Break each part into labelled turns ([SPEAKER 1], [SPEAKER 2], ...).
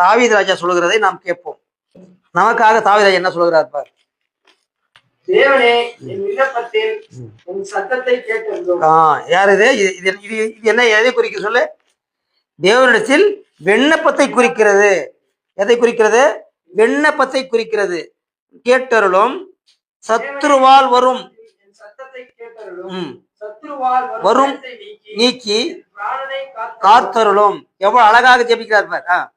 [SPEAKER 1] தாவீது ராஜா சொல்லுகிறதை நாம் கேட்போம். நமக்காக தாவீது ராஜா என்ன சொல்லுகிறார் பார்.
[SPEAKER 2] தேவனே என் விண்ணப்பத்தில் உன் சத்தத்தை கேட்டருளும்.
[SPEAKER 1] யார் இது? இது என்ன எதை குறிக்க சொல்லு? தேவனிடத்தில் விண்ணப்பத்தை குறிக்கிறது. எதை குறிக்கிறது? விண்ணப்பத்தை குறிக்கிறது. கேட்டருளும் சத்துருவால் வரும் வரும் நீக்கி காத்தருளும். எவ்வளவு அழகாக ஜெபிக்கிறார் பார்.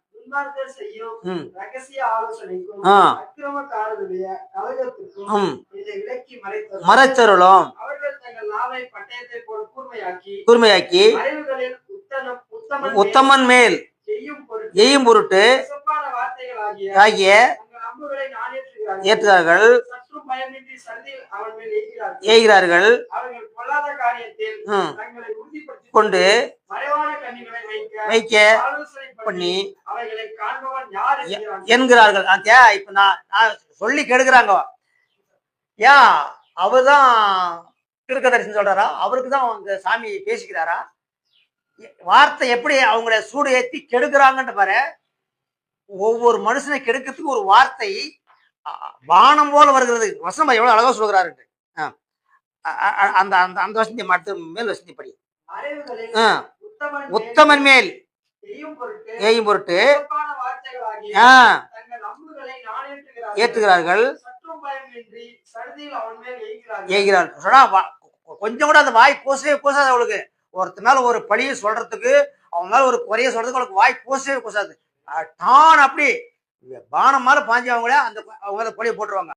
[SPEAKER 1] மறைத்தருளும் கூர்மையாக்கி உத்தமன் மேல் எய்யும் பொருட்டு ஆகிய ஏற்றுகிறார்கள் ஏகிறார்கள் கொண்டு வைக்க பண்ணி என்கிறார்கள். இப்ப நான் சொல்லி கெடுக்கிறாங்க. ஏன் அவர்தான் திருக்கதரிசனம் சொல்றாரா? அவருக்கு தான் அவங்க சாமி பேசிக்கிறாரா? வார்த்தை எப்படி அவங்கள சூடு ஏற்றி கெடுக்கிறாங்கன்ற பாரு. ஒவ்வொரு மனுஷனை கெடுக்கிறதுக்கு ஒரு வார்த்தை வானம் போல வருகிறது. வசனம் எவ்வளவு அழகா சொல்கிறாரு. அந்த அந்த அந்த வசந்தி மட்டும் மேல் வசந்தி படி. உத்தமன் மேல் ஏயும் பொருட்டு ஏற்றுகிறார்கள் ஏகிறார்கள். சொன்னா கொஞ்சம் கூட அந்த வாய் கூசவே கூசாது அவளுக்கு. ஒருத்தர் மேல ஒரு பழியை சொல்றதுக்கு, அவங்க மேல ஒரு குறைய சொல்றதுக்கு அவளுக்கு வாய் கூசவே கூசாது. டான் அப்படி பானம் மேல பாஞ்சு அவங்கள அந்த அவங்க மேல பழியை போட்டுருவாங்க.